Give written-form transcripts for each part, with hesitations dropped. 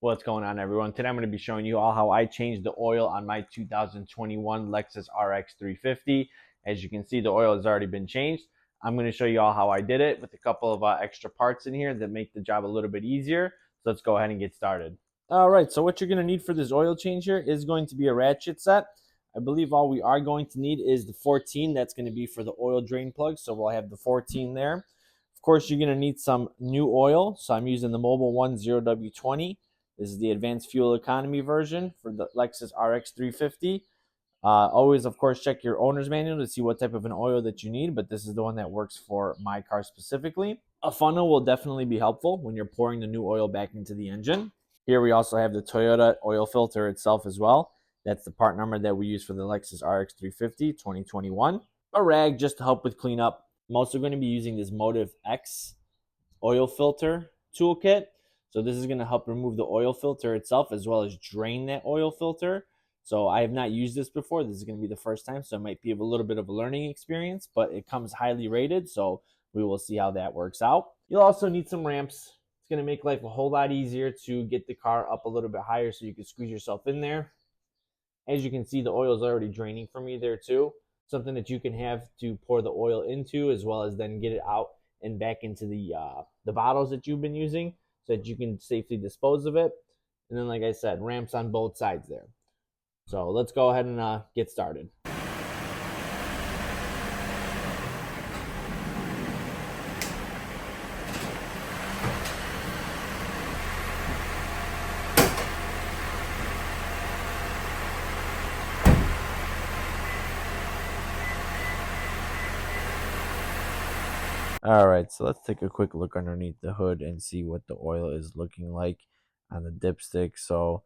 What's going on, everyone? Today I'm going to be showing you all how I changed the oil on my 2021 Lexus RX350. As you can see, the oil has already been changed. I'm going to show you all how I did it with a couple of extra parts in here that make the job a little bit easier. So let's go ahead and get started. All right, so what you're going to need for this oil change here is going to be a ratchet set. I believe all we are going to need is the 14. That's going to be for the oil drain plug, so we'll have the 14 there. Of course, you're going to need some new oil, so I'm using the Mobil 1 0W20. This is the advanced fuel economy version for the Lexus RX350. Always, of course, check your owner's manual to see what type of an oil that you need, but this is the one that works for my car specifically. A funnel will definitely be helpful when you're pouring the new oil back into the engine. Here we also have the Toyota oil filter itself as well. That's the part number that we use for the Lexus RX350 2021. A rag just to help with cleanup. I'm also going to be using this MotivX oil filter toolkit. So this is going to help remove the oil filter itself as well as drain that oil filter. So I have not used this before. This is going to be the first time, so it might be a little bit of a learning experience, but it comes highly rated, so we will see how that works out. You'll also need some ramps. It's going to make life a whole lot easier to get the car up a little bit higher so you can squeeze yourself in there. As you can see, the oil is already draining for me there too. Something that you can have to pour the oil into as well as then get it out and back into the bottles that you've been using so that you can safely dispose of it. And then, like I said, ramps on both sides there. So let's go ahead and get started. All right, so let's take a quick look underneath the hood and see what the oil is looking like on the dipstick. So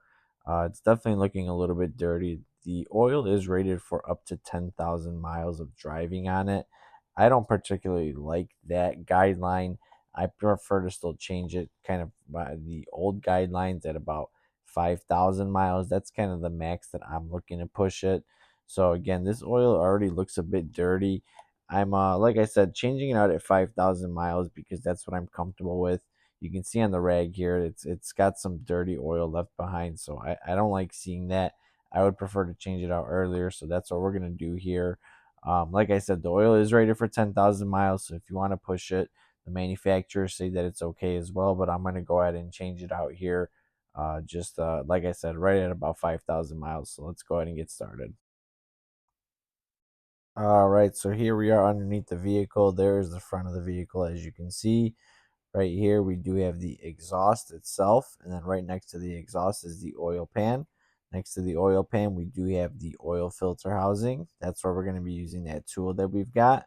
it's definitely looking a little bit dirty. The oil is rated for up to 10,000 miles of driving on it. I don't particularly like that guideline. I prefer to still change it kind of by the old guidelines at about 5,000 miles. That's kind of the max that I'm looking to push it. So again, this oil already looks a bit dirty. I'm like I said, changing it out at 5,000 miles because that's what I'm comfortable with. You can see on the rag here, it's got some dirty oil left behind, so I don't like seeing that. I would prefer to change it out earlier, so that's what we're gonna do here. Like I said, the oil is rated for 10,000 miles, so if you want to push it, the manufacturers say that it's okay as well. But I'm gonna go ahead and change it out here, just like I said, right at about 5,000 miles. So let's go ahead and get started. All right, so here we are underneath the vehicle. There's the front of the vehicle, as you can see. Right here, we do have the exhaust itself, and then right next to the exhaust is the oil pan. Next to the oil pan, we do have the oil filter housing. That's where we're going to be using that tool that we've got.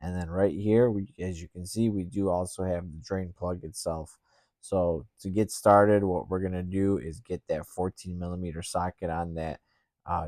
And then right here, as you can see, we do also have the drain plug itself. So to get started, what we're going to do is get that 14 millimeter socket on that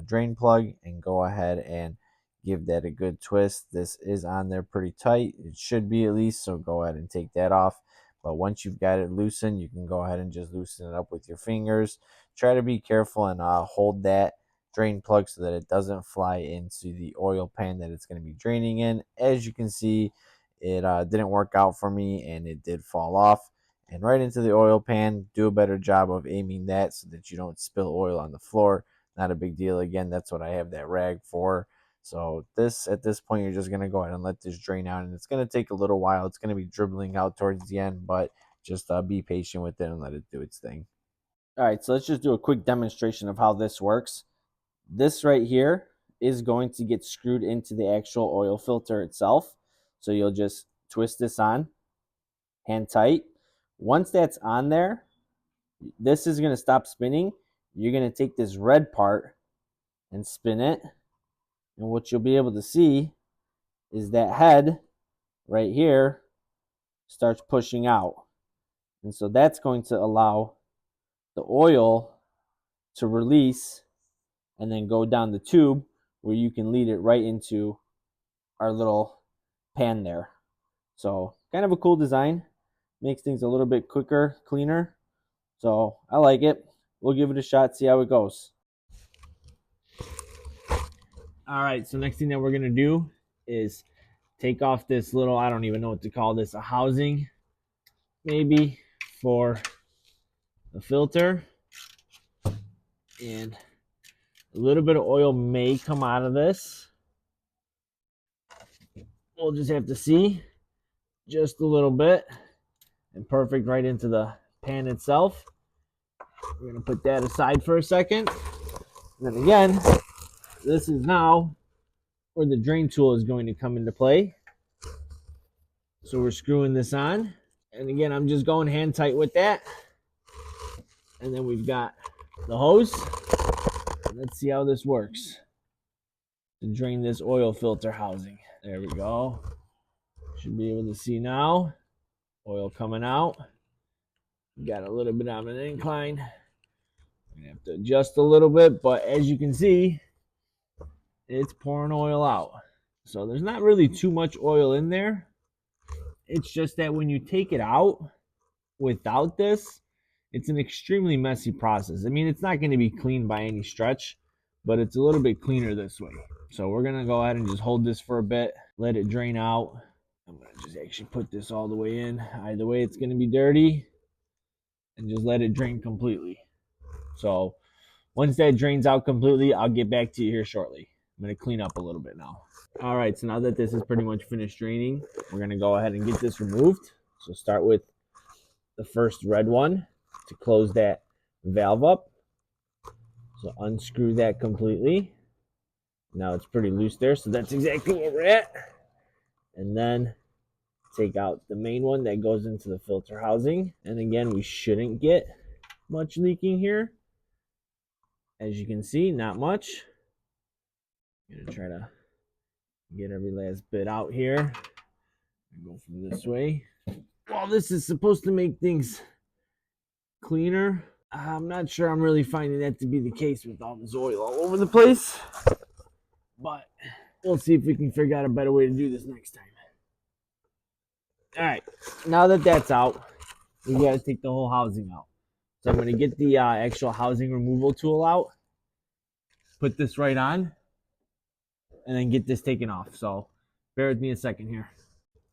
drain plug and go ahead and give that a good twist. This is on there pretty tight. It should be at least, so go ahead and take that off. But once you've got it loosened, you can go ahead and just loosen it up with your fingers. Try to be careful and hold that drain plug so that it doesn't fly into the oil pan that it's going to be draining in. As you can see, it didn't work out for me and it did fall off and right into the oil pan. Do a better job of aiming that so that you don't spill oil on the floor. Not a big deal. Again, that's what I have that rag for. So at this point, you're just going to go ahead and let this drain out, and it's going to take a little while. It's going to be dribbling out towards the end, but just be patient with it and let it do its thing. All right, so let's just do a quick demonstration of how this works. This right here is going to get screwed into the actual oil filter itself. So you'll just twist this on, hand tight. Once that's on there, this is going to stop spinning. You're going to take this red part and spin it. And what you'll be able to see is that head right here starts pushing out. And so that's going to allow the oil to release and then go down the tube where you can lead it right into our little pan there. So kind of a cool design. Makes things a little bit quicker, cleaner. So I like it. We'll give it a shot, see how it goes. All right, so next thing that we're going to do is take off this little, I don't even know what to call this, a housing maybe for the filter. And a little bit of oil may come out of this. We'll just have to see. Just a little bit. And perfect right into the pan itself. We're going to put that aside for a second. And then again, this is now where the drain tool is going to come into play. So we're screwing this on. And again, I'm just going hand tight with that. And then we've got the hose. Let's see how this works to drain this oil filter housing. There we go. Should be able to see now. Oil coming out. Got a little bit of an incline. I'm gonna have to adjust a little bit, but as you can see, it's pouring oil out. So there's not really too much oil in there. It's just that when you take it out without this, it's an extremely messy process. I mean, it's not going to be clean by any stretch, but it's a little bit cleaner this way. So we're going to go ahead and just hold this for a bit, let it drain out. I'm going to just actually put this all the way in. Either way, it's going to be dirty, and just let it drain completely. So once that drains out completely, I'll get back to you here shortly. I'm going to clean up a little bit now. All right, so now that this is pretty much finished draining, we're going to go ahead and get this removed. So start with the first red one to close that valve up. So unscrew that completely. Now it's pretty loose there, so that's exactly where we're at. And then take out the main one that goes into the filter housing. And again, we shouldn't get much leaking here. As you can see, not much. I'm gonna try to get every last bit out here. Go from this way. Well, this is supposed to make things cleaner. I'm not sure I'm really finding that to be the case with all this oil all over the place. But we'll see if we can figure out a better way to do this next time. All right, now that that's out, we got to take the whole housing out. So I'm going to get the actual housing removal tool out, put this right on, and then get this taken off. So bear with me a second here.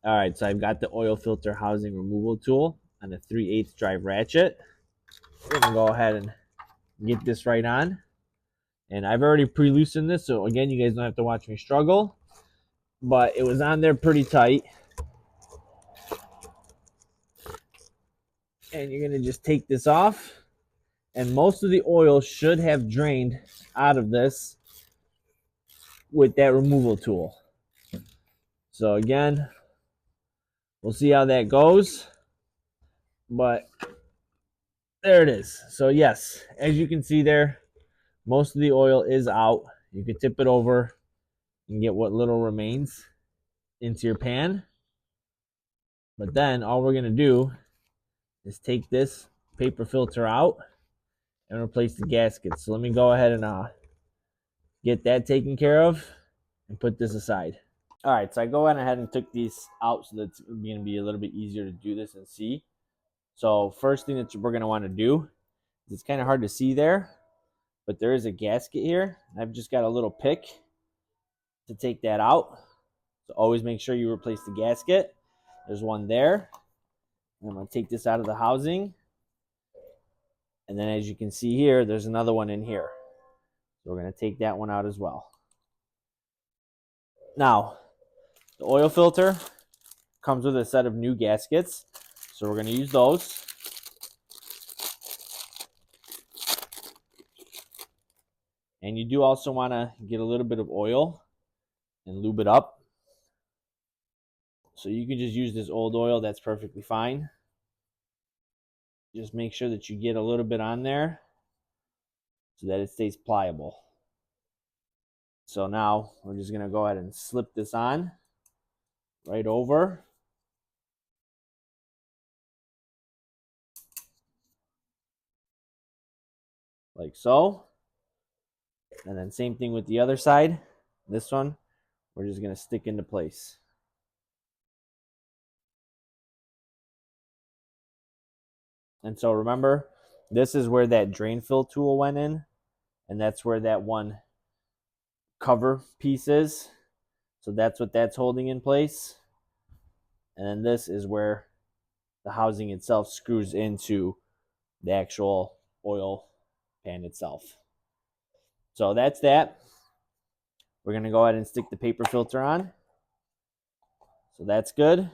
All right, so I've got the oil filter housing removal tool on a 3/8 drive ratchet. We're going to go ahead and get this right on. And I've already pre-loosened this, so again, you guys don't have to watch me struggle. But it was on there pretty tight. And you're going to just take this off. And most of the oil should have drained out of this with that removal tool. So again, we'll see how that goes. But there it is. So yes, as you can see there, most of the oil is out. You can tip it over and get what little remains into your pan. But then all we're going to do is take this paper filter out and replace the gasket. So let me go ahead and get that taken care of and put this aside. All right, so I go ahead and took these out so that it's going to be a little bit easier to do this and see. So first thing that we're going to want to do is, it's kind of hard to see there, but there is a gasket here. I've just got a little pick to take that out. So always make sure you replace the gasket. There's one there. And I'm going to take this out of the housing. And then as you can see here, there's another one in here. So we're going to take that one out as well. Now, the oil filter comes with a set of new gaskets. So we're going to use those. And you do also want to get a little bit of oil and lube it up. So you can just use this old oil. That's perfectly fine. Just make sure that you get a little bit on there so that it stays pliable. So now we're just going to go ahead and slip this on right over. Like so. And then same thing with the other side. This one, we're just going to stick into place. And so remember, this is where that drain fill tool went in. And that's where that one cover piece is. So that's what that's holding in place. And then this is where the housing itself screws into the actual oil pan itself. So that's that. We're going to go ahead and stick the paper filter on. So that's good.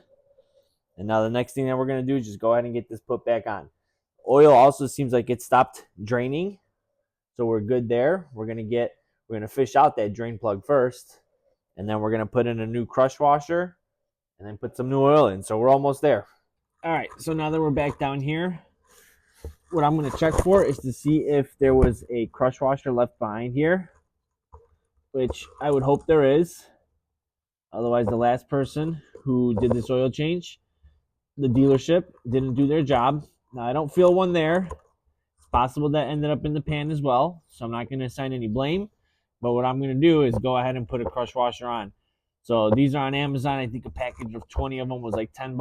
And now the next thing that we're going to do is just go ahead and get this put back on. Oil also seems like it stopped draining. So we're good there. We're going to fish out that drain plug first. And then we're going to put in a new crush washer and then put some new oil in. So we're almost there. All right. So now that we're back down here, what I'm going to check for is to see if there was a crush washer left behind here, which I would hope there is. Otherwise, the last person who did this oil change, the dealership, didn't do their job. Now, I don't feel one there. It's possible that ended up in the pan as well, so I'm not going to assign any blame. But what I'm going to do is go ahead and put a crush washer on. So these are on Amazon. I think a package of 20 of them was like $10.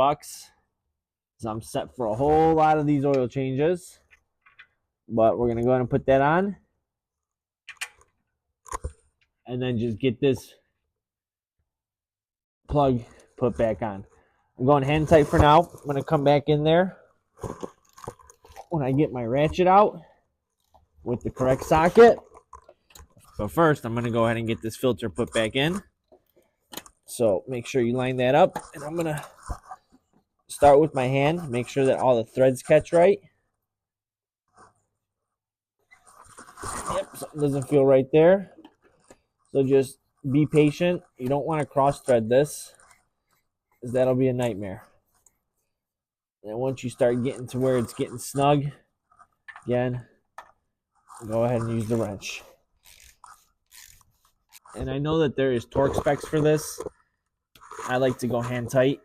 So I'm set for a whole lot of these oil changes. But we're going to go ahead and put that on. And then just get this plug put back on. I'm going hand tight for now. I'm going to come back in there when I get my ratchet out with the correct socket. But first, I'm going to go ahead and get this filter put back in. So make sure you line that up. And I'm going to start with my hand. Make sure that all the threads catch right. Yep, something doesn't feel right there. So just be patient. You don't want to cross thread this, because that'll be a nightmare. And once you start getting to where it's getting snug, again, go ahead and use the wrench. And I know that there is torque specs for this. I like to go hand tight.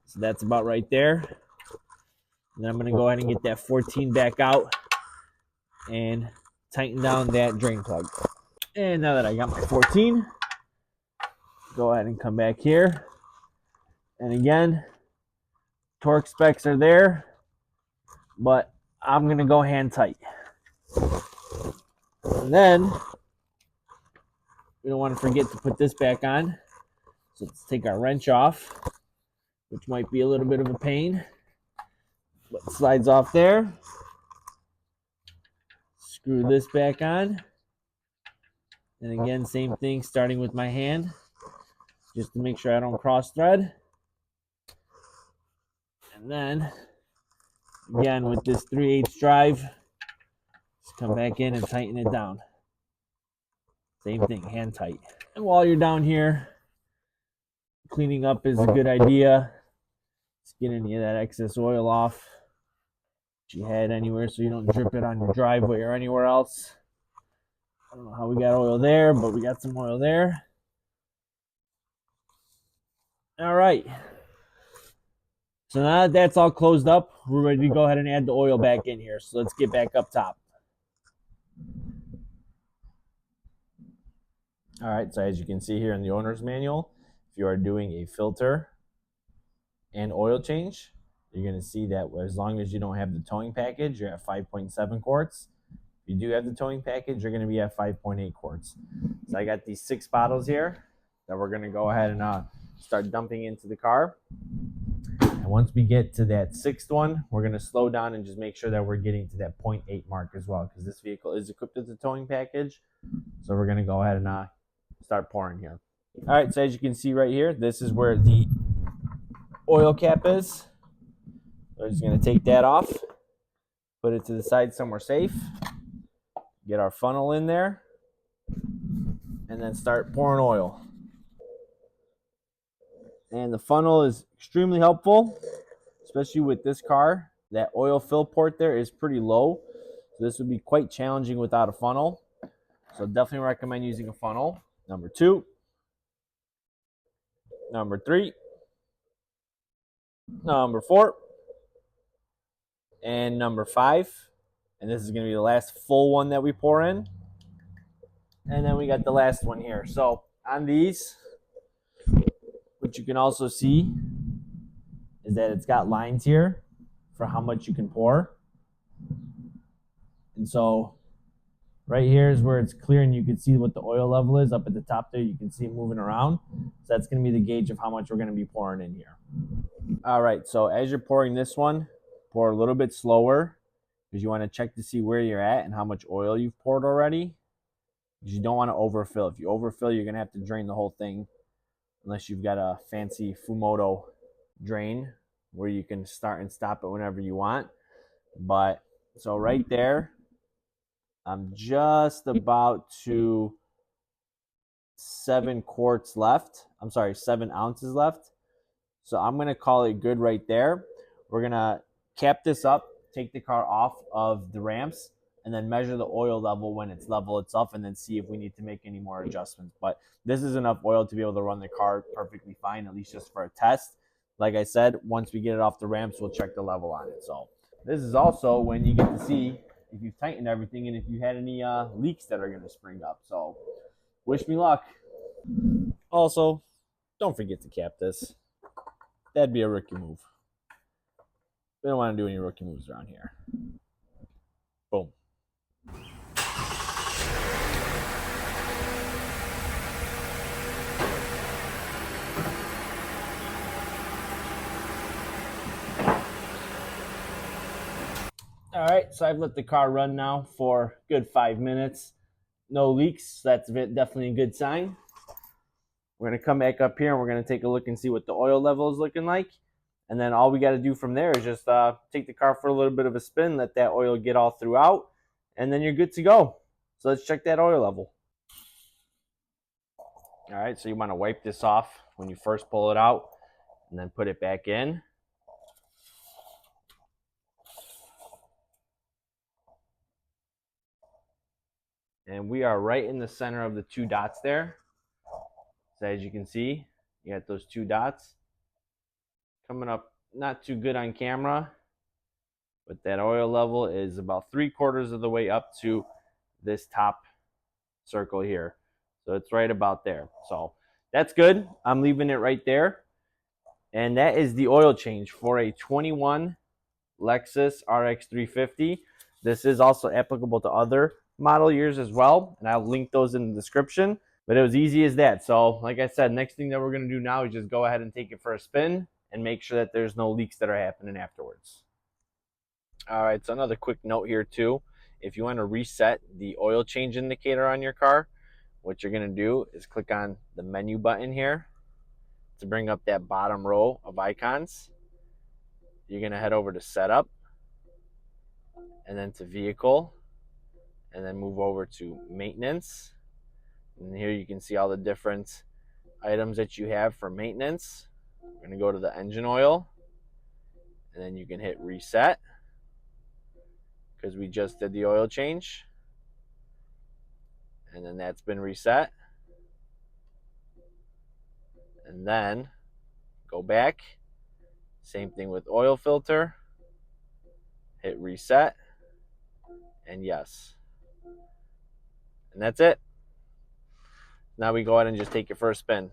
So that's about right there. And then I'm going to go ahead and get that 14 back out and tighten down that drain plug. And now that I got my 14, go ahead and come back here. And again, torque specs are there, but I'm going to go hand tight. And then we don't want to forget to put this back on. So let's take our wrench off, which might be a little bit of a pain, but it slides off there. Screw this back on. And again, same thing, starting with my hand, just to make sure I don't cross thread. And then, again, with this 3/8 drive, just come back in and tighten it down. Same thing, hand tight. And while you're down here, cleaning up is a good idea. Just get any of that excess oil off that you had anywhere so you don't drip it on your driveway or anywhere else. I don't know how we got oil there, but we got some oil there. All right. So now that that's all closed up, we're ready to go ahead and add the oil back in here. So let's get back up top. All right, so as you can see here in the owner's manual, if you are doing a filter and oil change, you're going to see that as long as you don't have the towing package, you're at 5.7 quarts. If you do have the towing package, you're going to be at 5.8 quarts. So I got these 6 bottles here that we're going to go ahead and start dumping into the car. And once we get to that 6th one, we're going to slow down and just make sure that we're getting to that 0.8 mark as well, because this vehicle is equipped with the towing package. So we're going to go ahead and start pouring here. All right, so as you can see right here, this is where the oil cap is. We're just going to take that off, put it to the side somewhere safe, get our funnel in there, and then start pouring oil. And the funnel is extremely helpful, especially with this car. That oil fill port there is pretty low, so this would be quite challenging without a funnel. So definitely recommend using a funnel. Number 2, number 3, number 4, and number 5. And this is going to be the last full one that we pour in. And then we got the last one here. So on these, what you can also see is that it's got lines here for how much you can pour. And so right here is where it's clear and you can see what the oil level is. Up at the top there, you can see it moving around. So that's going to be the gauge of how much we're going to be pouring in here. All right, so as you're pouring this one, pour a little bit slower because you want to check to see where you're at and how much oil you've poured already, because you don't want to overfill. If you overfill, you're going to have to drain the whole thing, unless you've got a fancy Fumoto drain where you can start and stop it whenever you want. But so right there, I'm just about to 7 quarts left. I'm sorry, 7 ounces left. So I'm going to call it good right there. We're going to cap this up, take the car off of the ramps, and then measure the oil level when it's level itself, and then see if we need to make any more adjustments. But this is enough oil to be able to run the car perfectly fine, at least just for a test. Like I said, once we get it off the ramps, we'll check the level on it. So this is also when you get to see if you've tightened everything and if you had any leaks that are going to spring up. So wish me luck. Also, don't forget to cap this. That'd be a rookie move. We don't want to do any rookie moves around here. Boom. All right, so I've let the car run now for a good 5 minutes. No leaks. That's definitely a good sign. We're going to come back up here and we're going to take a look and see what the oil level is looking like. And then all we got to do from there is just take the car for a little bit of a spin, let that oil get all throughout, and then you're good to go. So let's check that oil level. All right, so you want to wipe this off when you first pull it out and then put it back in. And we are right in the center of the 2 dots there. So as you can see, you got those 2 dots coming up not too good on camera, but that oil level is about 3/4 of the way up to this top circle here. So it's right about there. So that's good. I'm leaving it right there. And that is the oil change for a 21 Lexus RX350. This is also applicable to other model years as well, and I'll link those in the description. But it was easy as that. So like I said, next thing that we're going to do now is just go ahead and take it for a spin and make sure that there's no leaks that are happening afterwards. All right, so another quick note here too. If you want to reset the oil change indicator on your car, what you're going to do is click on the menu button here to bring up that bottom row of icons. You're going to head over to setup and then to vehicle and then move over to maintenance. And here you can see all the different items that you have for maintenance. We're going to go to the engine oil and then you can hit reset because we just did the oil change. And then that's been reset. And then go back. Same thing with oil filter. Hit reset. And yes. And that's it. Now we go ahead and just take it for a spin.